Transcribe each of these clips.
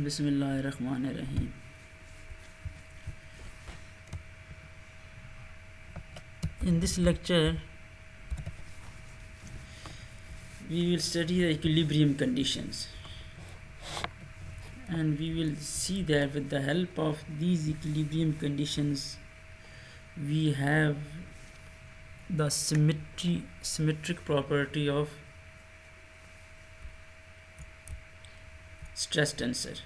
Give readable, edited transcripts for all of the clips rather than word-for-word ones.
Bismillahirrahmanirrahim. In this lecture, we will study the equilibrium conditions, and we will see that with the help of these equilibrium conditions, we have the symmetric property of stress tensor.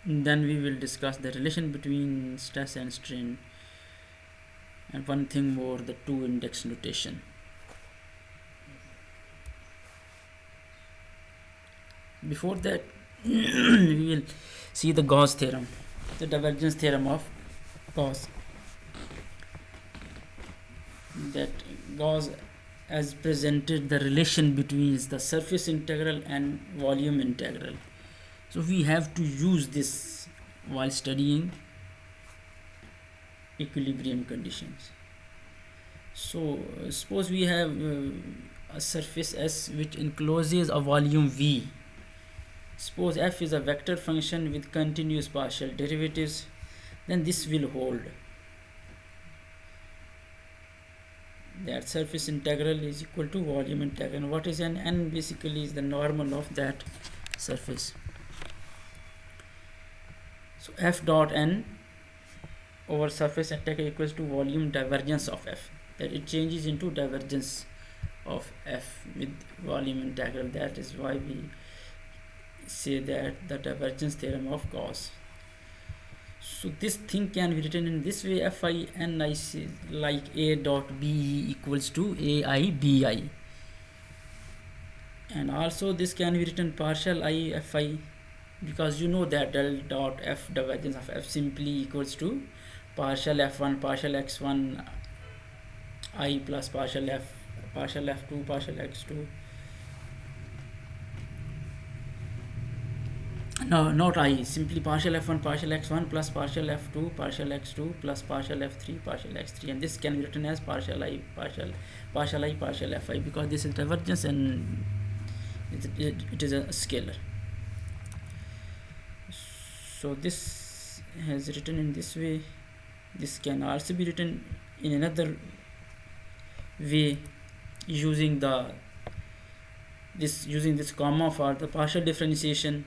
Then we will discuss the relation between stress and strain, and one thing more, the two index notation. Before that, we will see the Gauss theorem, the divergence theorem of Gauss. That Gauss has presented the relation between the surface integral and volume integral. So we have to use this while studying equilibrium conditions. So suppose we have a surface S which encloses a volume V. Suppose f is a vector function with continuous partial derivatives, then this will hold. That surface integral is equal to volume integral. What is n? N basically is the normal of that surface. So f dot n over surface integral equals to volume divergence of f. That it changes into divergence of f with volume integral. That is why we say that the divergence theorem of Gauss. So this thing can be written in this way: fi n I c like a dot b equals to a I b I, and also this can be written partial I fi, because you know that del dot f divergence of f simply equals to partial f1 partial x1 I plus partial f2 partial x2. No, not I, simply partial f1 partial x1 plus partial f2 partial x2 plus partial f3 partial x3, and this can be written as partial I partial fi, because this is divergence and it is a scalar. So this has written in this way. This can also be written in another way using this comma for the partial differentiation.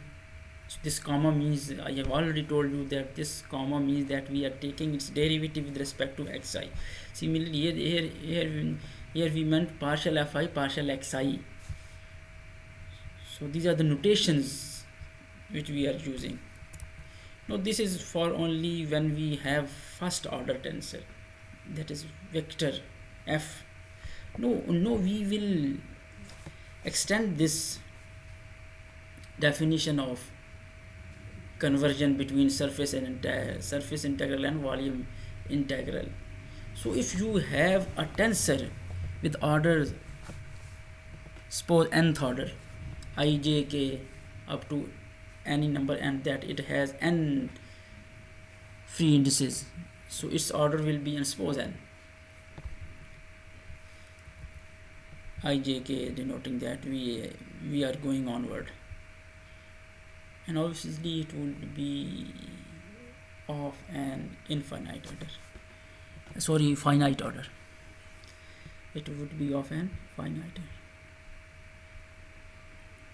So this comma means, I have already told you that this comma means that we are taking its derivative with respect to xi. Similarly, here we meant partial fi partial xi. So these are the notations which we are using. Now this is for only when we have first order tensor, that is vector f. No, we will extend this definition of conversion between surface integral and volume integral. So if you have a tensor with orders, suppose nth order, I, j, k up to any number, and that it has n free indices, so its order will be, and suppose n, I, j, k denoting that we are going onward, and obviously it would be of an finite order. It would be of an finite order.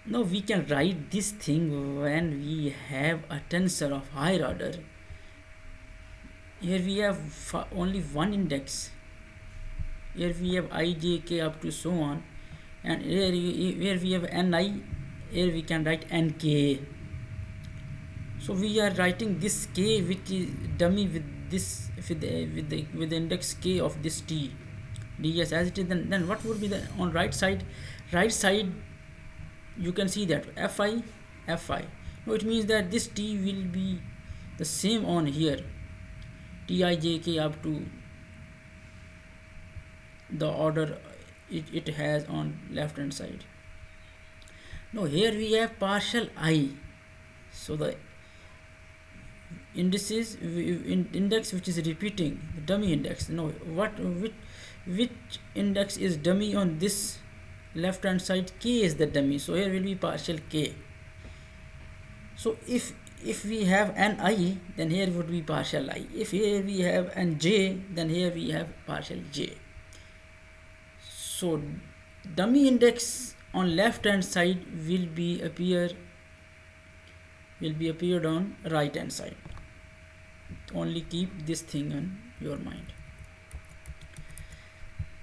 Now we can write this thing when we have a tensor of higher order. Here we have only one index. Here we have I, j, k up to so on, and here we have ni. Here we can write nk. So we are writing this k which is dummy with this with the index k of this t ds as it is. Then what would be the on right side? Right side you can see that fi. No, it means that this t will be the same on here, ti j k up to the order it has on left hand side. Now here we have partial I, so the indices index which is repeating, the dummy index. Now which index is dummy on this left hand side k is the dummy, so here will be partial k. So if we have an I, then here would be partial I. If here we have an j, then here we have partial j. So dummy index on left hand side will be appeared on right hand side. Only keep this thing in your mind.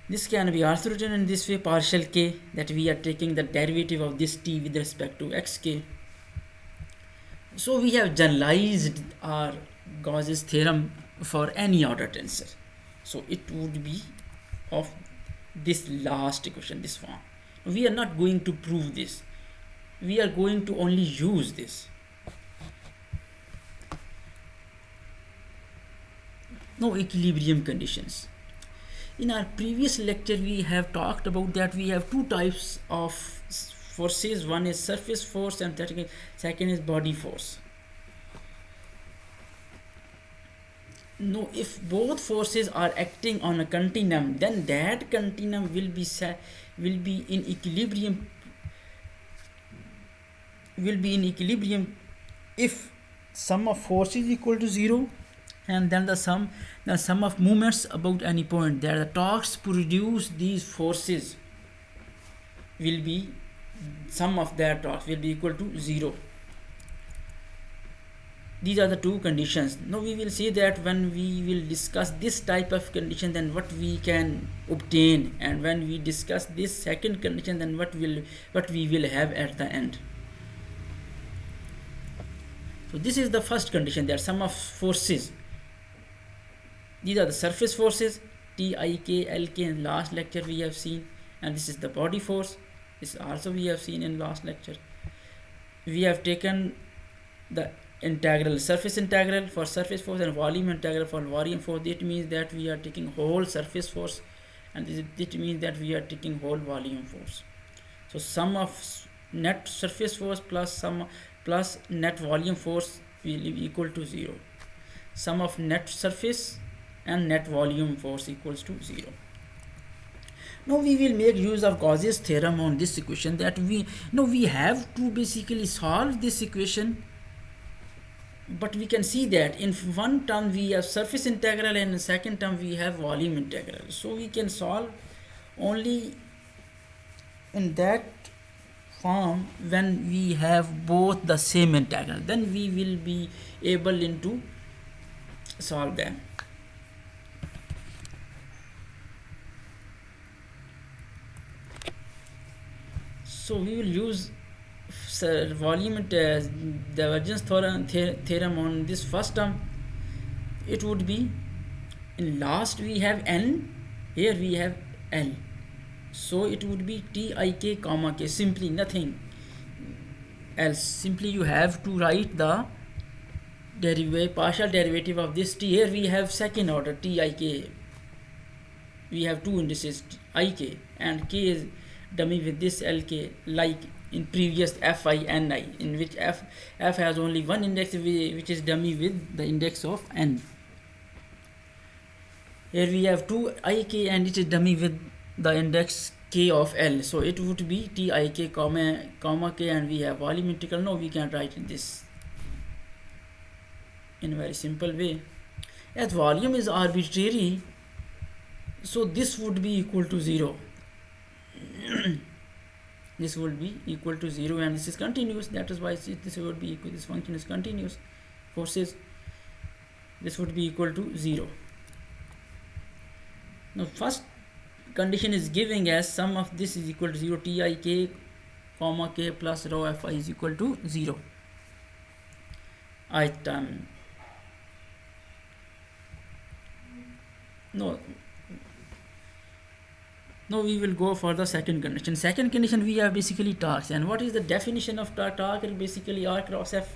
This can be also written in this way, partial k, that we are taking the derivative of this t with respect to xk. So we have generalized our Gauss's theorem for any order tensor. So it would be of this last equation, this form. We are not going to prove this. We are going to only use this. No equilibrium conditions. In our previous lecture, we have talked about that we have two types of forces. One is surface force and second is body force. No, if both forces are acting on a continuum, then that continuum will be in equilibrium. If sum of force is equal to 0, and then the sum of moments about any point, that the torques produce these forces will be, sum of their torques will be equal to 0. These are the two conditions. Now we will see that when we will discuss this type of condition, then what we can obtain, and when we discuss this second condition, then what we will have at the end. So this is the first condition, that sum of forces. These are the surface forces, T, I, K, L, K. In last lecture we have seen, and this is the body force. This also we have seen in last lecture. We have taken the integral, surface integral for surface force and volume integral for volume force. It means that we are taking whole surface force, and it means that we are taking whole volume force. So sum of net surface force plus net volume force will be equal to 0. Sum of net surface and net volume force equals to 0. Now we will make use of Gauss's theorem on this equation, that we have to basically solve this equation. But we can see that in one term we have surface integral, and in the second term we have volume integral. So we can solve only in that form when we have both the same integral. Then we will be able to solve them. So we will use volume divergence theorem on this first term. It would be, in last we have n, here we have l. So it would be tik comma k, simply nothing else. Simply you have to write the partial derivative of this t. Here we have second order tik. We have two indices ik, and k is dummy with this lk, like in previous fi ni, in which f has only one index, which is dummy with the index of n. Here we have two ik, and it is dummy with the index k of l. So it would be tik comma k, and we have volume integral. No, we can write this in a very simple way. As volume is arbitrary, so this would be equal to 0. This would be equal to 0, and this is continuous. That is why this would be equal, this function is continuous. Forces, this would be equal to 0. Now first condition is giving as sum of this is equal to 0, tik comma k plus rho fi is equal to 0. Ith term. Now we will go for the second condition. Second condition, we have basically torques. And what is the definition of torque? Basically R cross F.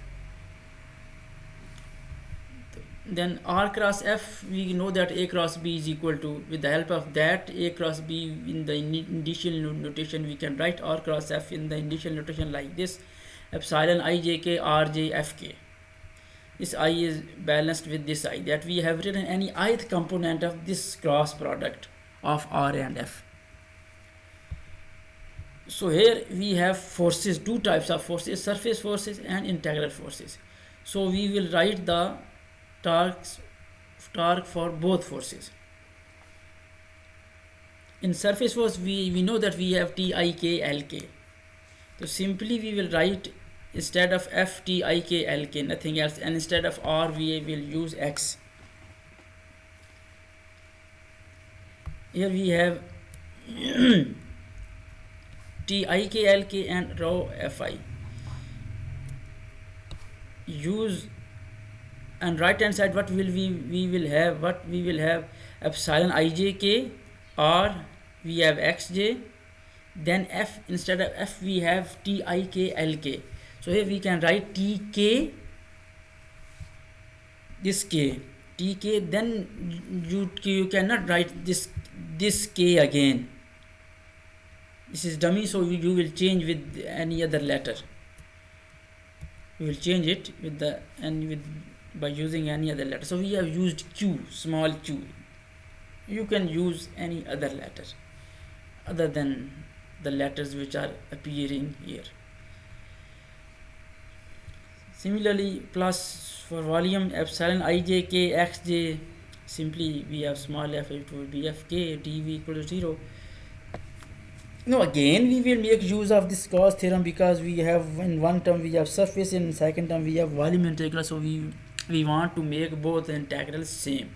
Then R cross F, we know that A cross B is equal to, with the help of that A cross B in the initial notation, we can write R cross F in the initial notation like this: epsilon ijk rj fk. This I is balanced with this I, that we have written any ith component of this cross product of R and F. So here we have forces, two types of forces, surface forces and integral forces. So we will write the torque for both forces. In surface force we know that we have Tik, Lk. So simply we will write, instead of F Tik Lk, nothing else, and instead of R we will use X. Here we have Tik Lk and rho Fi. Use, and right hand side what will we will have epsilon ijk, or we have xj, then f, instead of f we have Tik Lk. So here we can write Tk, this k, Tk, then you cannot write this k again. This is dummy, so you will change with any other letter. We will change it with the and with by using any other letter. So we have used q, small q. You can use any other letter other than the letters which are appearing here. Similarly, plus for volume epsilon ijk xj, simply we have small f, it will be fk, dv equal to 0. Now again we will make use of this Gauss theorem, because we have, in one term we have surface, in second term we have volume integral, so we want to make both integrals same.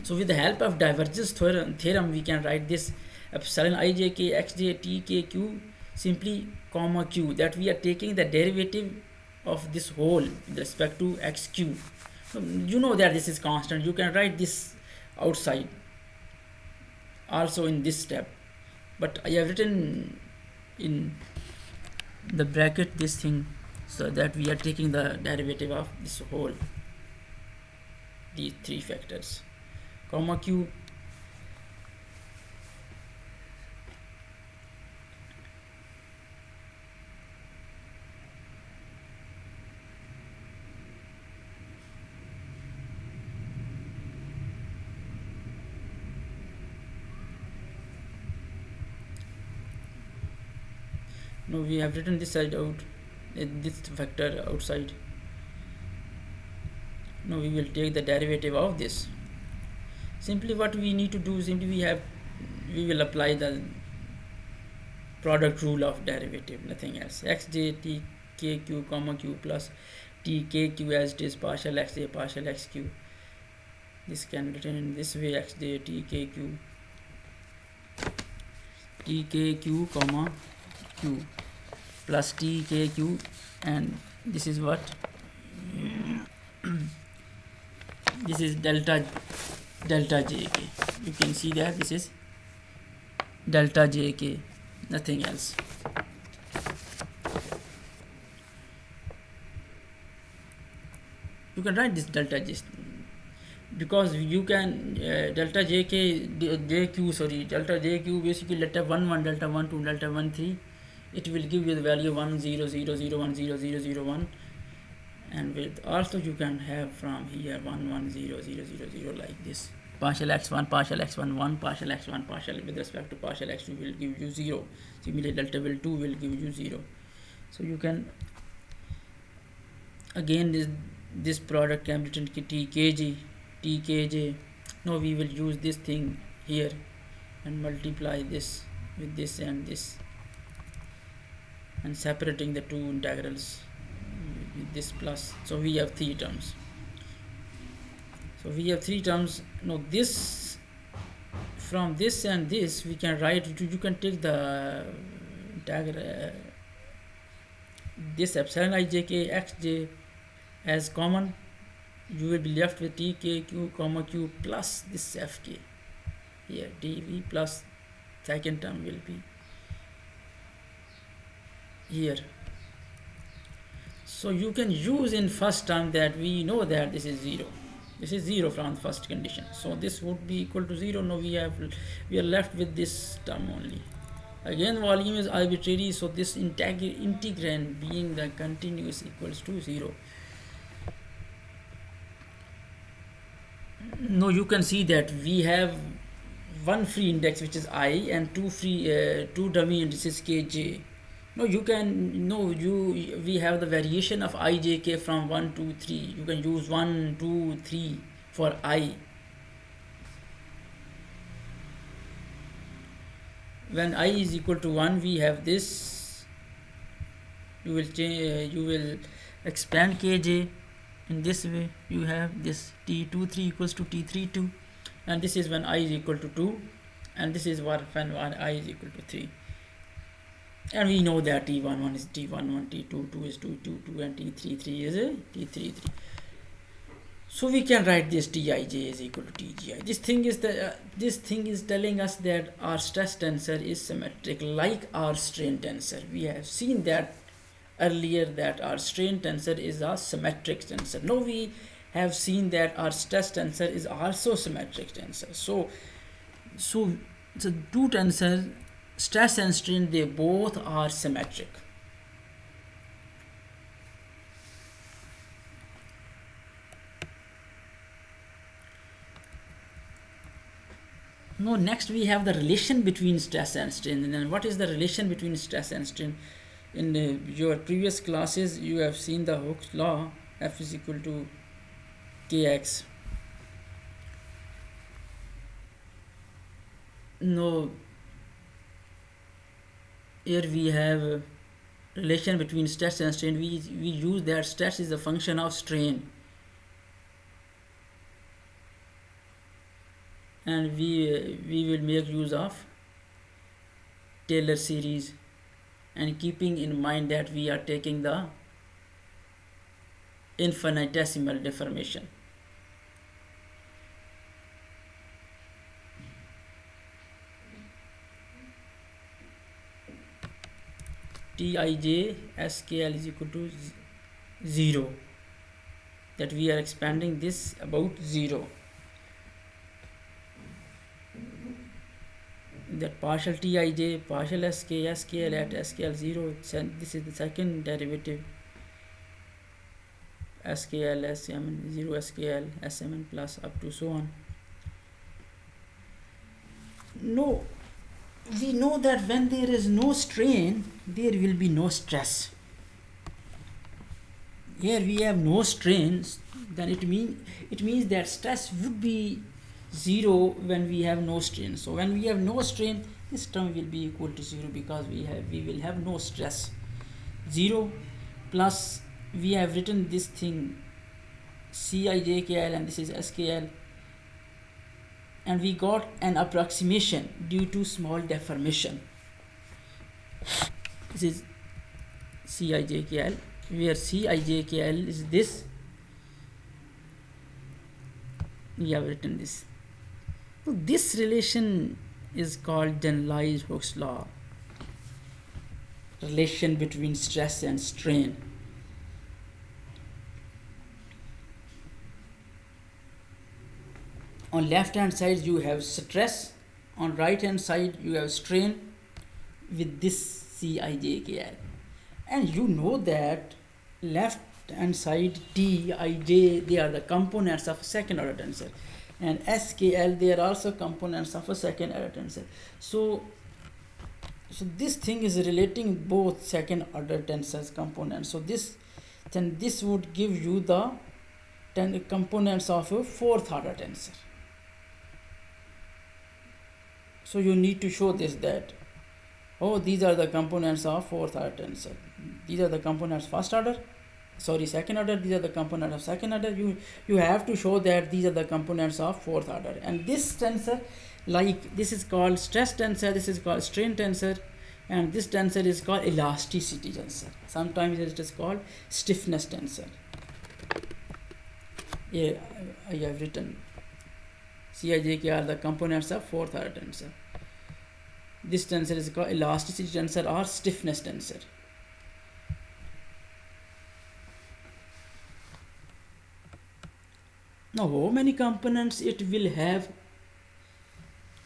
So with the help of divergence theorem we can write this epsilon ijk xj tkq simply comma q, that we are taking the derivative of this whole with respect to xq. You know that this is constant, you can write this outside also in this step, but I have written in the bracket this thing, so that we are taking the derivative of this whole, these three factors, comma q. No, we have written this side out, this factor outside. Now we will take the derivative of this. Simply what we need to do, simply we will apply the product rule of derivative, nothing else. Xj tkq comma q plus tkq as it is partial xj partial xq. This can be written in this way: xj tkq comma q plus tkq, and this is what this is delta jk. You can see that this is delta jk, nothing else. You can write this delta j, because you can delta jq basically delta 1 1 delta 1 2 delta 1 3, it will give you the value 1 0 0 0 1 0 0 0 1, and with also you can have from here 1 1 0 0 0 0 like this. Partial x1 1 partial x1 partial with respect to partial x2 will give you 0. Similarly delta 2 will give you 0. So you can again this product can be written tkj. Now we will use this thing here and multiply this with this and this, and separating the two integrals with this plus. So we have three terms. Now this, from this and this we can write, you can take the integral this epsilon ijk xj as common, you will be left with tkq comma q plus this fk here, dv plus second term will be here. So you can use in first term that we know that this is 0. This is 0 from the first condition, so this would be equal to 0. Now we are left with this term only. Again volume is arbitrary, so this integrand being the continuous equals to 0. Now you can see that we have one free index which is I and two dummy indices kj. No, you can no you we have the variation of I j k from 1 to 3. You can use 1 2 3 for I. When I is equal to 1, we have this. You will change. You will expand kj in this way. You have this t23 equals to t32, and this is when I is equal to 2, and this is what when I is equal to 3. And we know that t11 is t11, t22 is 222, and t33 is t33. So we can write this Tij is equal to Tgi. This thing is telling us that our stress tensor is symmetric like our strain tensor. We have seen that earlier that our strain tensor is a symmetric tensor. Now we have seen that our stress tensor is also symmetric tensor. So two tensors, stress and strain, they both are symmetric. Now next we have the relation between stress and strain. And then what is the relation between stress and strain? In your previous classes you have seen the Hooke's law, F is equal to kx. Now here we have relation between stress and strain. We use that stress is a function of strain, and we will make use of Taylor series, and keeping in mind that we are taking the infinitesimal deformation. Tij skl is equal to 0, that we are expanding this about 0. That partial Tij, partial skl at skl 0, this is the second derivative, skl sm 0 skl smn plus up to so on. No, we know that when there is no strain, there will be no stress. Here we have no strains, then it means that stress would be 0 when we have no strain. So when we have no strain, this term will be equal to 0 because we will have no stress. 0 plus we have written this thing Cijkl and this is skl, and we got an approximation due to small deformation. This is Cijkl, where Cijkl is this. We have written this. So this relation is called generalized Hooke's law, relation between stress and strain. On left hand side you have stress, on right hand side you have strain with this Cijkl, and you know that left hand side T, I, J, they are the components of a second order tensor, and skl, they are also components of a second order tensor. So this thing is relating both second order tensors components. So this would give you the 10 components of a fourth order tensor. So you need to show this, that these are the components of fourth order tensor, these are the components second order, these are the components of second order. You have to show that these are the components of fourth order. And this tensor, like this is called stress tensor, this is called strain tensor, and this tensor is called elasticity tensor. Sometimes it is called stiffness tensor. Yeah, I have written Cijk are the components of fourth order tensor. This tensor is called elasticity tensor or stiffness tensor. Now how many components it will have?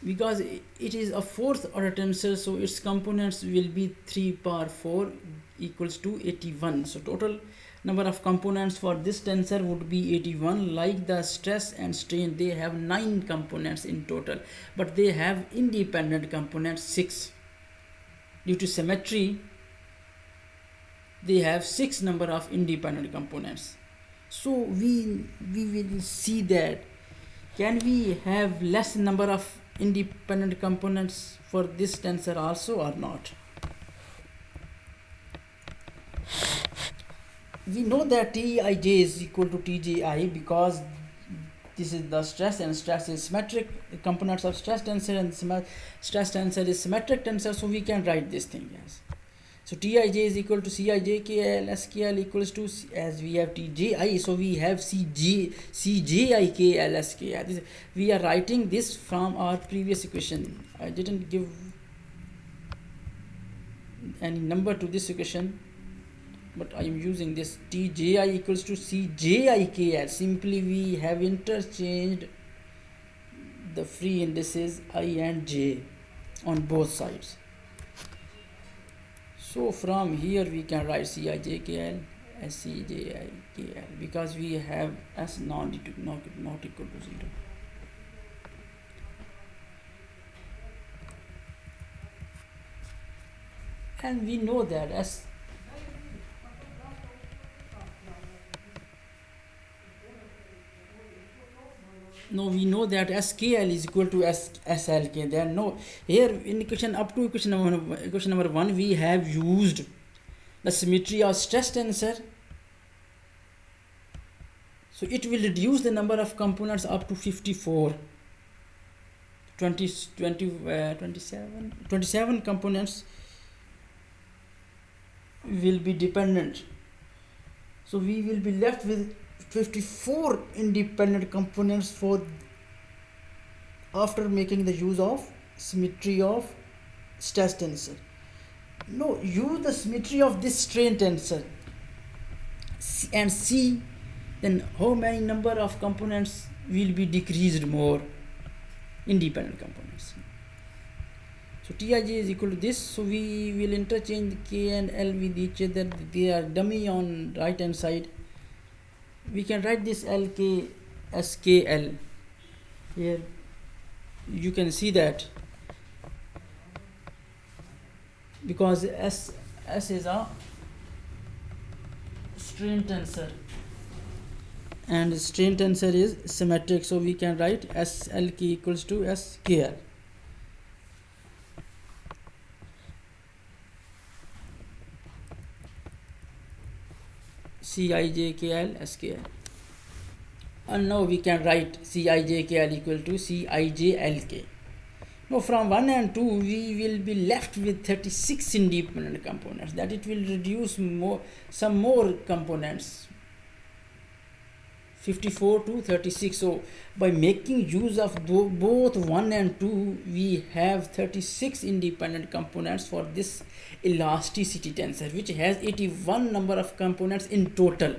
Because it is a fourth order tensor, so its components will be 3 power 4 equals to 81. So total number of components for this tensor would be 81. Like the stress and strain, they have 9 components in total, but they have independent components 6. Due to symmetry, they have 6 number of independent components. So we will see that can we have less number of independent components for this tensor also or not. We know that Tij is equal to Tji because this is the stress, and stress is symmetric. The components of stress tensor and stress tensor is symmetric tensor, so we can write this thing as. So Tij is equal to Cij KL, SKL equals to, as we have Tji, so we have Cji KL SKL. We are writing this from our previous equation. I didn't give any number to this equation, but I am using this Tji equals to Cji KL. Simply we have interchanged the free indices I and j on both sides. So from here we can write Cij KL as Cji KL because we have s not equal to 0. And we know that as we know that SKL is equal to SLK. Then no, here in equation up to equation number 1 we have used the symmetry of stress tensor, so it will reduce the number of components up to 54. 27 components will be dependent, so we will be left with 54 independent components for after making the use of symmetry of stress tensor. No, use the symmetry of this strain tensor and see then how many number of components will be decreased more, independent components. So Tij is equal to this, so we will interchange K and L with each other. They are dummy on right hand side. We can write this LK SKL. Here you can see that because S is a strain tensor and strain tensor is symmetric, so we can write SLK equals to SKL. Cijkl SKL, and now we can write Cijkl equal toCijlk. Now from 1 and 2 we will be left with 36 independent components, that it will reduce some more components 54 to 36. So by making use of both 1 and 2 we have 36 independent components for this elasticity tensor, which has 81 number of components in total.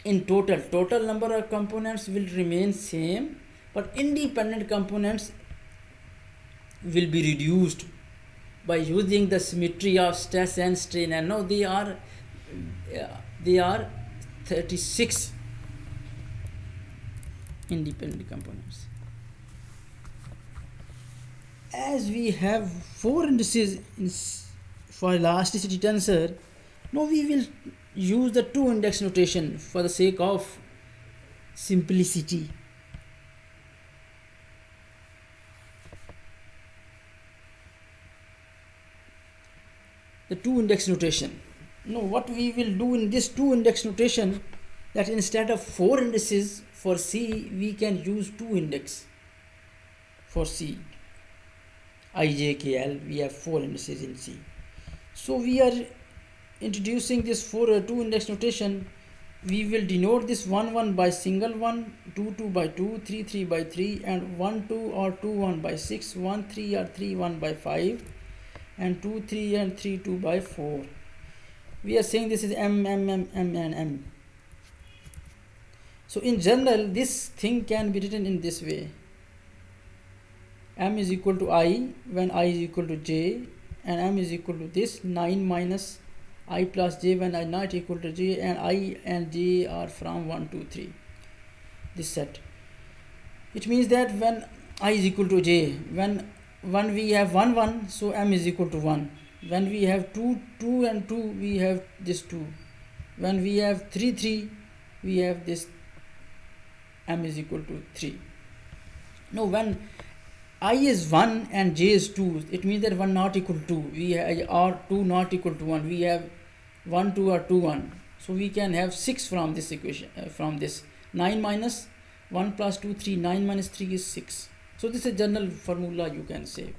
Total number of components will remain same, but independent components will be reduced by using the symmetry of stress and strain, and now they are 36 independent components. As we have 4 indices for elasticity tensor, now we will use the 2 index notation for the sake of simplicity. The 2 index notation. Now what we will do in this 2 index notation, that instead of 4 indices for C we can use 2 index for C. IJKL, we have 4 indices in C. So we are introducing this 2 index notation. We will denote this 1 1 by single 1, 2 2 by 2, 3 3 by 3, and 1 2 or 2 1 by 6, 1 3 or 3 1 by 5, and 2 3 and 3 2 by 4. We are saying this is M M M M and M. So in general this thing can be written in this way: M is equal to I when I is equal to J, and M is equal to this 9 minus I plus j when I not equal to j, and I and j are from 1 to 3. This set. It means that when I is equal to j, when we have 1 1, so m is equal to 1. When we have 2 and 2, we have this 2. When we have 3 3, we have this m is equal to 3. Now when I is 1 and j is 2, it means that 1 not equal to 2. We have, or 2 not equal to 1. We have 1 2 or 2 1. So we can have 6 from this equation, from this. 9 minus 1 plus 2 3, 9 minus 3 is 6. So this is a general formula you can say.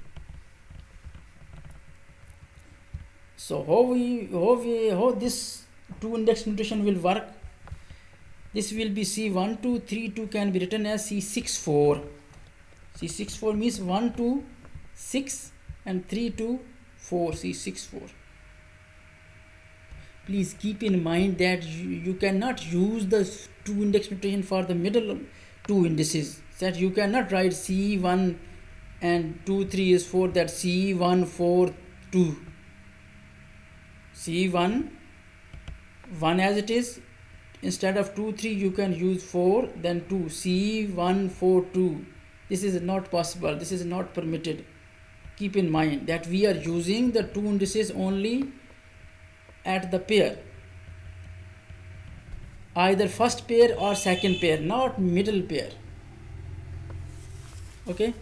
So how this 2 index notation will work? This will be C1 2 3 2 can be written as C6 4. C6 4 means 1 2 6 and 3 2 4, C6 4. Please keep in mind that you cannot use the 2 index notation for the middle 2 indices. That you cannot write C1 and 2 3 is 4, that C1 4 2. C1 1 as it is, instead of 2 3 you can use 4 then 2, C1 4 2. This is not possible, this is not permitted. Keep in mind that we are using the 2 indices only at the pair, either first pair or second pair, not middle pair. Okay,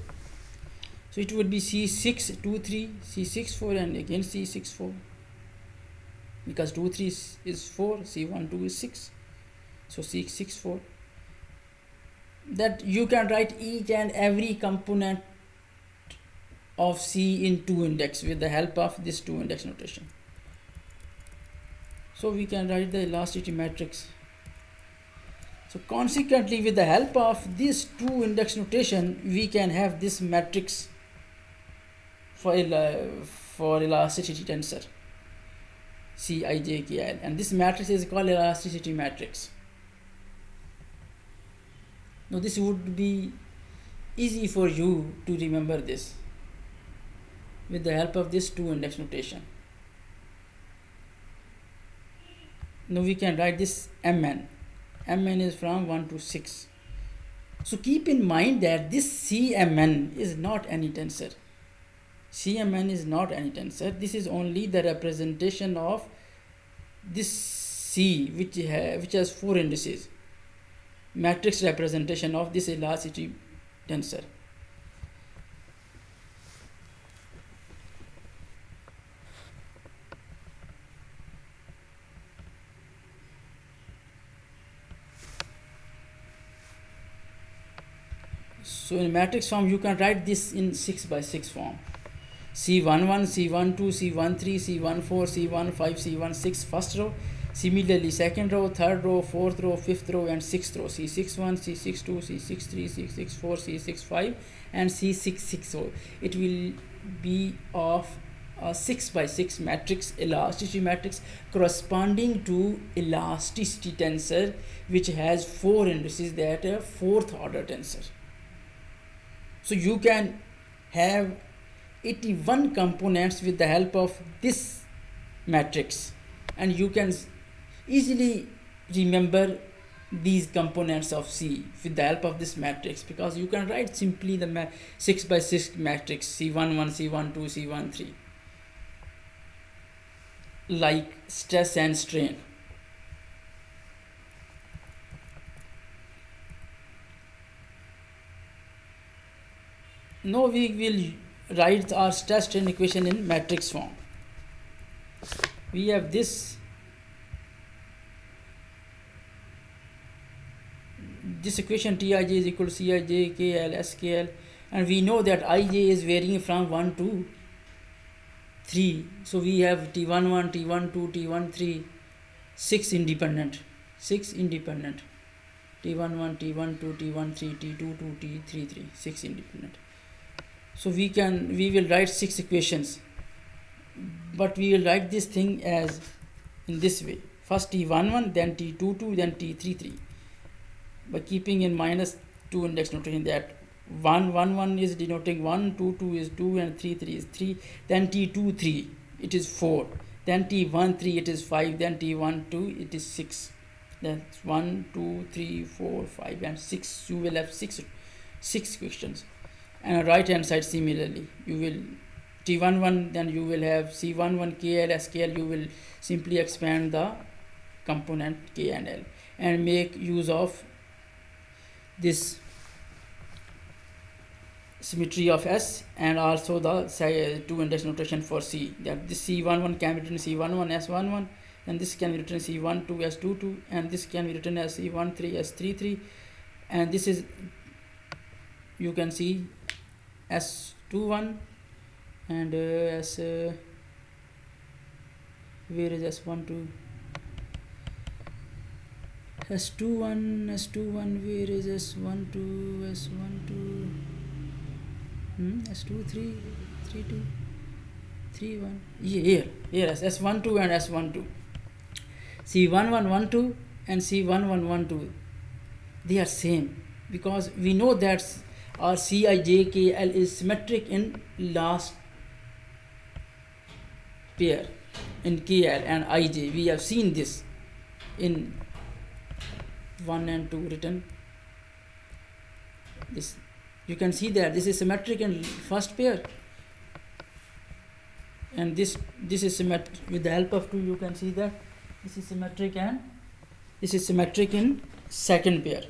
so it would be C6 2 3, C6 4 and again C6 4, because 2 3 is 4, C1 2 is 6, so C6 4. That you can write each and every component of C in 2 index with the help of this 2 index notation. So we can write the elasticity matrix. So consequently, with the help of this 2 index notation, we can have this matrix for elasticity tensorCijkl, and this matrix is called elasticity matrix. Now this would be easy for you to remember this with the help of this 2 index notation. Now we can write this Mn. Mn is from 1 to 6. So keep in mind that this Cmn is not any tensor. Cmn is not any tensor. This is only the representation of this C, which has 4 indices. Matrix representation of this elasticity tensor. So in matrix form, you can write this in 6 by 6 form. C11, C12, C13, C14, C15, C16 first row. Similarly, second row, third row, fourth row, fifth row, and sixth row. C61, C62, C63, C64, C65, and C66. So it will be of a 6 by 6 matrix, elasticity matrix, corresponding to elasticity tensor, which has 4 indices, that a 4th order tensor. So you can have 81 components with the help of this matrix, and you can easily remember these components of C with the help of this matrix, because you can write simply the 6 by 6 matrix C11, C12, C13, like stress and strain. Now we will write our stress strain equation in matrix form. We have this equation Tij is equal to Cij, Kl, Skl, and we know that Ij is varying from 1 to 3. So we have T11, T12, T13, 6 independent. T11, T12, T13, T22, T33, 6 independent. So we will write 6 equations, but we will write this thing as in this way: first T11, then T22, then T33, by keeping in minus 2 index notation, that 1 is denoting 1, 2 is 2, and 3 is 3. Then T23, it is 4, then T1 3 it is 5, then T1 2 it is 6. That's 1 2 3 4 5 and 6. You will have six questions. And right hand side similarly you will T11, then you will have C11 KL SKL. You will simply expand the component K and L and make use of this symmetry of S and also the two index notation for C, that this C11 can be written C11 S11, and this can be written C12 S22, and this can be written as C13 S33, and this is, you can see S21 and where is S12, S21 where is S12 S12 S23 32 31 here S12 and S12, C1112 and C1112, they are same because we know that our CIJKL is symmetric in last pair in KL and IJ. We have seen this in 1 and 2 written. This you can see that this is symmetric in first pair, and this is symmetric with the help of 2. You can see that this is symmetric and this is symmetric in second pair.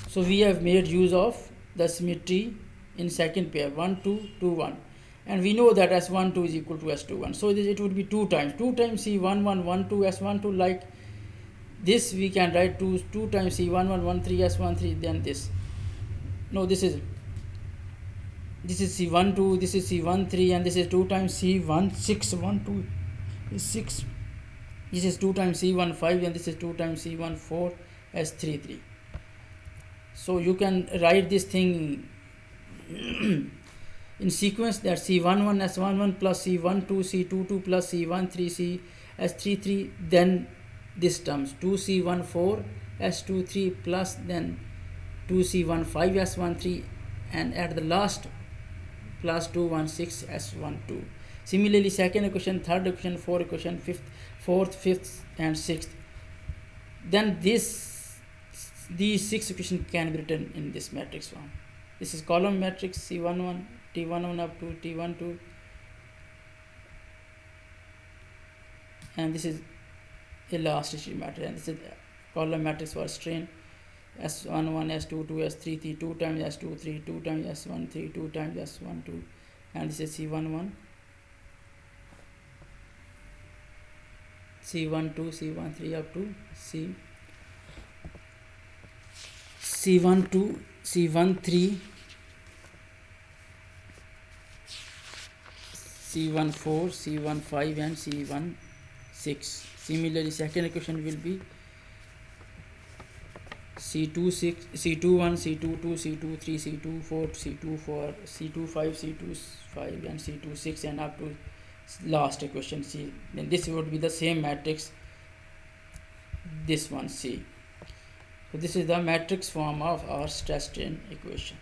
So we have made use of the symmetry in second pair 1 2 2 1, and we know that S12 is equal to S21. So it would be 2 times C11 12 S12, like this we can write 2 times C11 13 S13, then this. No, this is C12, this is C13, and this is 2 times C16 12 is 6. This is 2 times C15, and this is 2 times C14 S33. So you can write this thing in sequence, that C11 S11 plus C12 C22 plus C13 C S33, then this terms 2C14 S23 plus then 2C15 S13, and at the last plus 216 S12. Similarly, second equation, third equation, fourth equation, fourth, fifth, and sixth. Then these 6 equations can be written in this matrix form. This is column matrix C11, T11 up to T12, and this is elasticity matrix, and this is column matrix for strain S11 S22 S33 2 times S23 2 times S13 2 times S12, and this is C11 C12 C13 up to C12 C13 C14 C15 and C16. Similarly, second equation will be C21 C22 C23 C24 C24 C25 C25 and C26, and up to last equation C. Then this would be the same matrix, this one C. So this is the matrix form of our stress strain equation.